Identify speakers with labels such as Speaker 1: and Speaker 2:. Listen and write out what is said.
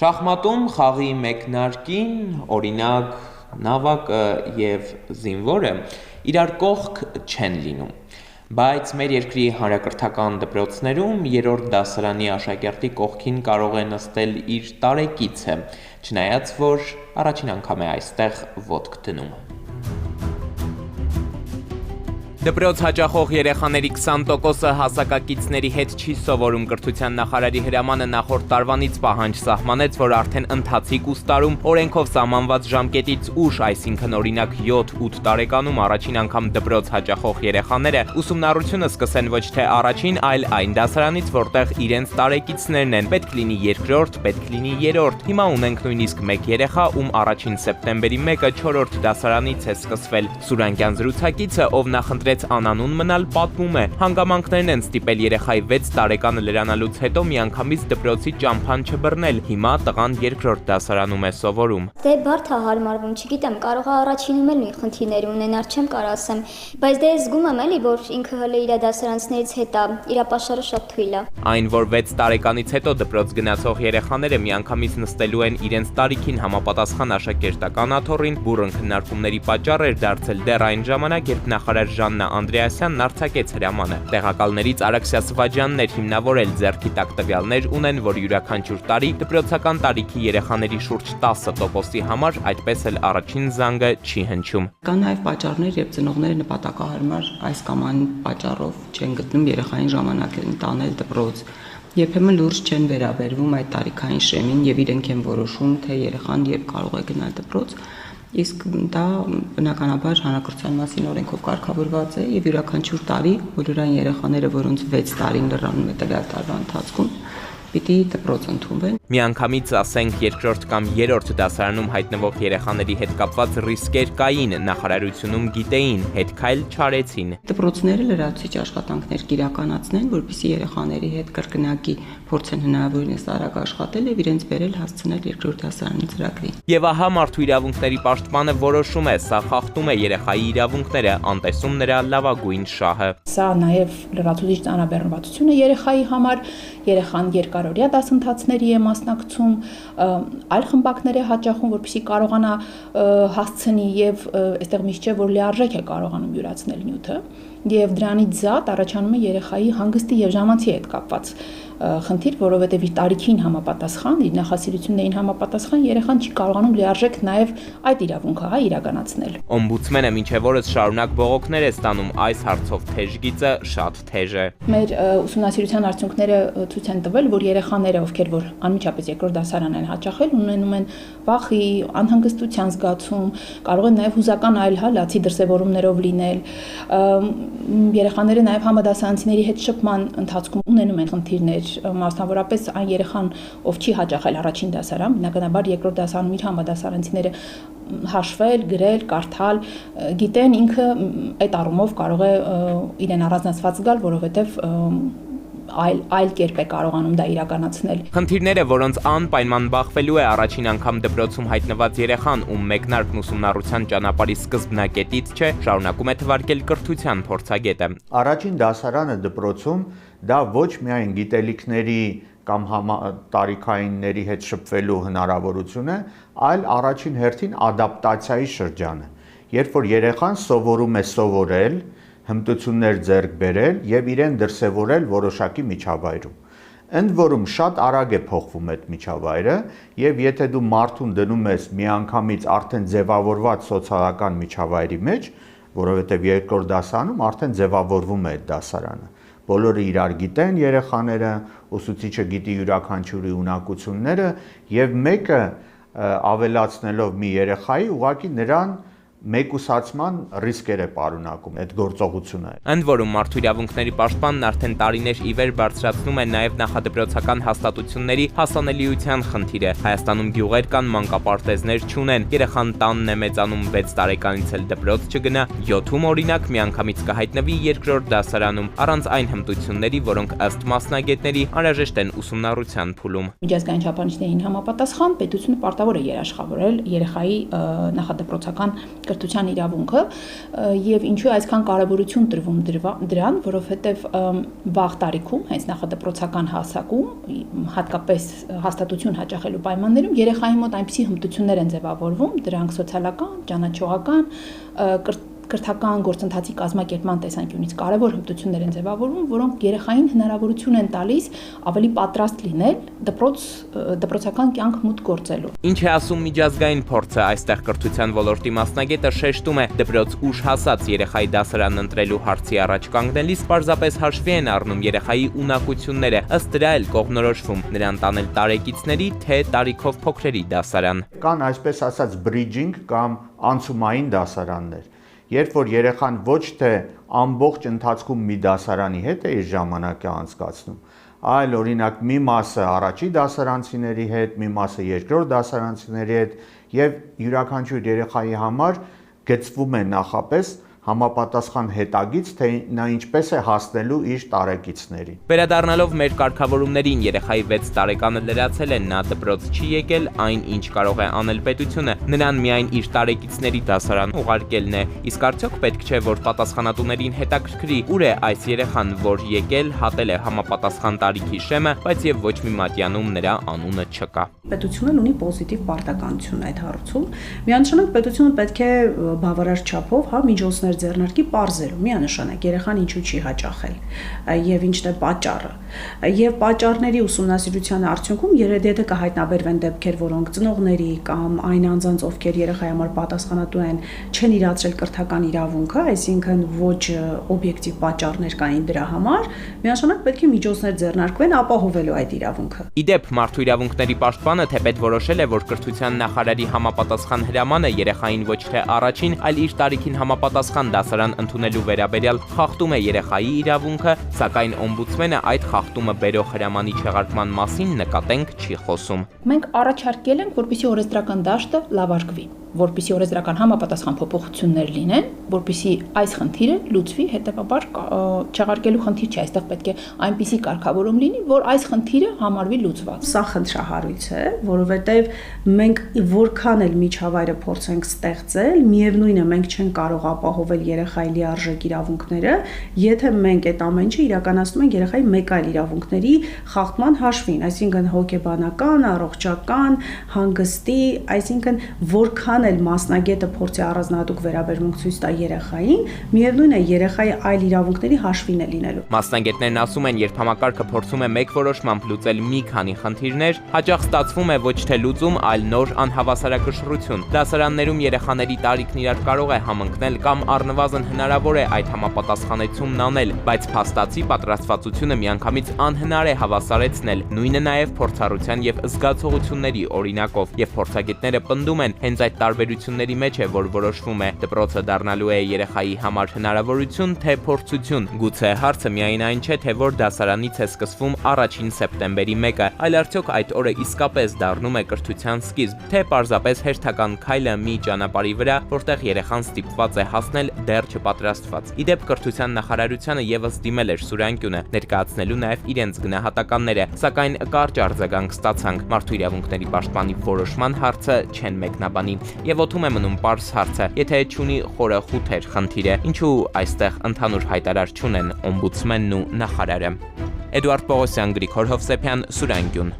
Speaker 1: Շախմատում խաղի մեկնարկին, օրինակ, նավակը և զինվորը իրար կողք չեն լինում, բայց մեր երկրի հանրակրթական դպրոցներում երրորդ դասարանի աշակերտի կողքին կարող է նստել իր տարեկիցը, չնայած որ առաջին անգամ է այստեղ ոտք դնում։ Դպրոց հաճախող երեխաների 20%-ը հասակակիցների հետ չի սովորում։ Կրթության նախարարի հրամանը նախորդ տարվանից պահանջ սահմանեց, որ արդեն ընթացիկ ուստարում օրենքով սահմանված ժամկետից ուշ, այսինքն օրինակ 7-8 տարեկանում առաջին անգամ դպրոց հաճախող երեխաները ուսումնառությունը սկսեն ոչ թե առաջին, այլ այն դասարանից, որտեղ իրենց տարեկիցներն են։ Պետք լինի երկրորդ, պետք լինի երրորդ։ Հիմա ունենք նույնիսկ մեկ երեխա, ում առաջին սեպտեմբերի 1-ը 4-րդ դասարանից է սկսվել։ Սուրանգյան զրուցակիցը, ով նախընտրեց անանուն մնալ, պատմում է. հանգամանքներն են ստիպել երեխայի 6 տարեկանը լրանալուց հետո միանգամից դպրոցի ճամփան չբռնել։ Հիմա տղան երկրորդ դասարանում է սովորում։
Speaker 2: Դե բարդ է հարմարվում, չգիտեմ, կարող է առաջինում էլ մի խնդիրներ ունենալ, չեմ կարող ասեմ, բայց դե զգում եմ էլի, որ ինքը հələ իր դասարանցներից հետ է, իր ապաշարը շատ թույլ է։
Speaker 1: Այն, որ 6 տարեկանից հետո դպրոց գնացող երեխաները միանգամից նստելու են իրենց տարիքին համապատասխան աշակերտական աթոռին, բուռն քննարկումների պատճառ էր դարձել դեռ այն ժամանակ, երբ նախարար Ժաննա Անդրեասյանն արձակեց հրամանը։ Տեղակալներից Արաքսիա Սվաջյանն էր հիմնավորել, ձեռքի տակ տվյալներ ունեն, որ յուրաքանչյուր տարի դպրոցական տարիքի երեխաների շուրջ 10%-ի համար այդպես էլ առաջին զանգը չի հնչում։
Speaker 3: Կան նաև պատճառներ, երբ ծնողները նպատակահարմար այս կամ այն պատճառով չեն գտնում երեխային ժամանակ տանել դպրոց։ Երբեմն լուրջ չեն վերաբերվում այդ տարիքային շեմին եւ իրենք են որոշում, թե երեխան երբ կարող է գնալ դպրոց։ Իսկ դա բնականաբար հանրակրթության մասին օրենքով կարգավորված է եւ յուրաքանչյուր տարի բոլոր այն երեխաները, որոնց 6 տարին լրանում է տվյալ տարվա ընթացքում, պիտի դպրոց ընդունվեն։
Speaker 1: Միանգամից ասենք երկրորդ կամ երրորդ դասարանում հայտնվող երեխաների հետ կապված ռիսկեր կային, նախարարությունում գիտեին, հետքայլ չարեցին։
Speaker 3: Դպրոցները լրացուցիչ աշխատանքներ կիրականացնեն, որպեսզի երեխաների հետ կրկնակի փորձեն հնարավորինս արագ աշխատել եւ իրենց բերել հասցնել երկրորդ դասարանի ծրագրին։
Speaker 1: Եվ ահա մարդու իրավունքների պաշտպանը որոշում է, սա խախտում է երեխայի իրավունքները, անտեսում նրա լավագույն շահը։
Speaker 4: Սա նաև լրացուցիչ ծանրաբեռնվածություն է երեխայի համար, երեխան երկարօրյա դասընթացների է մասնակցում, այլ խմբակներ է հաճախում, որպեսզի կարողանա հասցնի եւ այստեղ միշտ չէ, որ լիարժեք է կարողանում յուրացնել նյութը, եւ դրանից զատ առաջանում է երեխայի հանգստի եւ ժամանցի հետ կապված խնդիր, որովհետև իր տարիքին համապատասխան, իր նախասիրություններին համապատասխան երեխան չի կարողանում լիարժեք նաև այդ իրավունքը իրականացնել։
Speaker 1: Օմբուդսմենը մինչև օրս շարունակ բողոքներ է ստանում, այս հարցով թեժ գիծը շատ թեժ է։
Speaker 4: Մեր ուսումնասիրության արդյունքները ցույց են տվել, որ երեխաները, ովքեր որ անմիջապես երկրորդ դասարան են հաճախել, ունենում են վախի, անհանգստության զգացում, կարող են նաև հուզական այլ լացի դրսևորումներով լինել։ Երեխաները նաև համադասարանցիների հետ շփման ընթացքում ունենում են խնդիրներ, մասնավորապես այն երեխան, ով չի հաճախել առաջին դասարան, բնականաբար երկրորդ դասարանում իր համադասարանցիները հաշվել, գրել, կարդալ, գիտեն, ինքը այդ առումով կարող է իրեն առանձնացված զգալ, որովհետև այլ կերպ է կարողանում դա իրականացնել։
Speaker 1: Խնդիրները, որոնց անպայման բախվելու է առաջին անգամ դպրոցում հայտնված երեխան, ում մեկնարկն ուսումնառության ճանապարհի սկզբնակետից չէ, շարունակում է թվարկել կրթության փորձագետը։
Speaker 5: Առաջին դասարանը դպրոցում դա ոչ միայն գիտելիքների կամ տարիքայինների հետ շփվելու հնարավորություն է, այլ առաջին հերթին ադապտացիայի շրջան է, երբ որ երեխան սովորում է սովորել, հմտություններ ձեռք բերել եւ իրեն դրսեւորել որոշակի միջավայրում։ Ընդ որում շատ արագ է փոխվում այդ միջավայրը եւ եթե դու մարդուն դնում ես միանգամից արդեն ձևավորված սոցիալական միջավայրի մեջ, որովհետեւ երկրորդ դասարանում արդեն ձևավորվում է այդ դասարանը։ Բոլորը իրար գիտեն երեխաները, ուսուցիչը գիտի յուրաքանչյուրի ունակությունները եւ մեկը ավելացնելով մի երեխայի ուղղակի նրան մեկուսացման ռիսկեր է պարունակում այդ գործողությունը։
Speaker 1: Ընդ որում մարդու իրավունքների պաշտպանն արդեն տարիներ ի վեր բարձրացնում է նաև նախադպրոցական հաստատությունների հասանելիության խնդիրը։ Հայաստանում գյուղեր կան, մանկապարտեզներ չունեն, երեխան տանն է մեծանում 6 տարեկանից էլ դպրոց չգնա, 7-ում օրինակ միանգամից կհայտնվի երկրորդ դասարանում, առանց այն հմտությունների, որոնք ըստ մասնագետների անհրաժեշտ են ուսումնառության փուլում։
Speaker 4: Միջազգային չափանիշներին համապատասխան պետությունը պարտավոր է երաշխավորել երեխայի նախադպրոցական կրթության իրավունքը եւ ինչու այսքան կարեւորություն տրվում դրան, որովհետեւ վաղ տարիքում, հենց նախադպրոցական հասակում, հատկապես հաստատություն հաճախելու պայմաններում երեխայի մոտ այնպիսի հմտություններ են ձևավորվում, դրանք սոցիալական, ճանաչողական, կրթական գործընթացի կազմակերպման տեսանկյունից կարևոր հմտություններ են ձևավորվում, որոնք երեխային հնարավորություն են տալիս ավելի պատրաստ լինել դպրոցական կյանք մուտք գործելու։
Speaker 1: Ինչ է ասում միջազգային փորձը, այստեղ կրթության ոլորտի մասնագետը շեշտում է դպրոց ուշ հասած երեխայի դասարան ընտրելու հարցի առաջ կանգնելիս պարզապես հաշվի են առնում երեխայի ունակությունները, ըստ դրա էլ կողմնորոշվում նրան տանել տարեկիցների, թե տարիքով փոքրերի դասարան։
Speaker 5: Կան այսպես ասած bridging կամ անցումային դասարաններ, երբ որ երեխան ոչ թե ամբողջ ընթացքում մի դասարանի հետ է իր ժամանակը անցկացնում, այլ օրինակ մի մասը առաջի դասարանցիների հետ, մի մասը երկրորդ դասարանցիների հետ եւ յուրաքանչյուր երեխայի համար գծվում է նախապես համապատասխան հետագից, թե նա ինչպես է հասնելու իր տարեկիցներին։
Speaker 1: Վերադառնալով մեր կարգավորումներին, երեխայի 6 տարեկանը լրացել է, նա դպրոց չի եկել, այն ինչ կարող է անել պետությունը, նրան միայն իր տարեկիցների դասարան ուղարկելն է, իսկ արդյոք պետք չէ, որ պատասխանատուներին հետաքրքրի, ուր է այս երեխան, որ եկել, հատել է համապատասխան տարիքի շեմը, բայց եւ ոչ մի մատյանում նրա անունը չկա։
Speaker 6: Պետությունն ունի պոզիտիվ պարտականություն այդ հարցում։ Միանշանակ պետությունը պետք է բավարար չափով միջոցներ ձեռնարկի պարզելու, միանշանակ երեխան ինչու չի հաճախել եւ ինչն է պատճառը։ Եվ պատճառների ուսումնասիրության արդյունքում եթե կհայտնաբերվեն դեպքեր, որոնք ծնողների կամ այն անձանց, ովքեր երեխայի համար պատասխանատու են, չեն իրացրել կրթական իրավունքը, այսինքն ոչ օբյեկտիվ պատճառներ կային դրա համար, միանշանակ պետք է միջոցներ ձեռնարկվեն ապահովելու այդ իրավունքը։
Speaker 1: Իդեպ մարդու իրավունքների պաշտպանը թեպետ որոշել է, որ կրթության նախարարի համապատասխան հրամանը երեխային ոչ թե առաջին, այլ իր տարիքին համապատասխան դասարան ընդունելու վերաբերյալ խախտում է երեխայի իրավունքը, սակայն օմբուդսմենը այդ խախտումը բերող հրամանի չեղարկման մասին նկատենք չի խոսում։
Speaker 4: Մենք առաջարկել ենք, որպեսզի օրենսդրական դաշտը լավարկվի, որպեսզի օրենսդրական համապատասխան փոփոխություններ լինեն, որպեսզի այս խնդիրը լուծվի, հետեւաբար չեղարկելու խնդիր չի, այստեղ պետք է այնպիսի կարգավորում լինի, որ այս խնդիրը համարվի լուծված։
Speaker 6: Սա խնդրահարույց է, որովհետև մենք որքան էլ միջավայրը փորձենք ստեղծել, միևնույն է մենք չենք կարող ապահովել երեխայի լիարժեք իրավունքները, եթե մենք այդ ամեն ինչը իրականացնում ենք երեխայի մեկ այլ իրավունքների խախտման հաշվին, այսինքն հոգեբանական, առողջական, հանգստի, այսինքն որքան էլ մասնագետը փորձի առանձնահատուկ վերաբերմունք ցույց տա երեխային, միևնույն է երեխայի այլ իրավունքների հաշվին է լինելու։
Speaker 1: Մասնագետներն ասում են, երբ համակարգը փորձում է մեկ որոշմամբ լուծել մի քանի խնդիրներ, հաճախ ստացվում է ոչ թե լուծում, այլ նոր անհավասարակշռություն։ Դասարաններում երեխաների տարիքն իրար կարող է համընկնել կամ առնվազն հնարավոր է այդ համապատասխանեցումն անել, բայց փաստացի պատրաստվածությունը միանգամից անհնար է հավասարեցնել, նույնը նաև փորձառության եւ զգացողությունների օրինակով, եւ փորձագետները պնդում են, հենց այդ տարբերությունների մեջ է, որ որոշվում է դպրոցը դառնալու է երեխայի համար հնարավորություն, թե փորձություն։ Գուցե հարցը միայն այն չէ, թե որ դասարանից է սկսվում առաջին սեպտեմբերի 1-ը, այլ արդյոք այդ օրը իսկապես դառնում է կրթության սկիզբ, թե պարզապես հերթական քայլը մի ճանապարհի վրա, որտեղ երեխան ստիպված է հասնել դեռ չպատրաստված։ Իդեպ կրթության նախարարությունը եւս դիմել էր Սուրանկյունը, ներկայացնելու նաև իրենց գնահատականները, սակայն կարճ արձագանք ստացանք։ Մարդու իրավունքների պաշտպանի որոշման հարցը չեն մեկնաբանի, եւ օդում է մնում պարզ հարցը, եթե չունի խորը խութեր խնդիրը, ինչու այստեղ ընդհանուր հայտարար չունեն օմբուդսմենն ու նախարարը։ Էդուարդ Պողոսյան, Գրիգոր Հովսեփյան, Սուրանկյուն։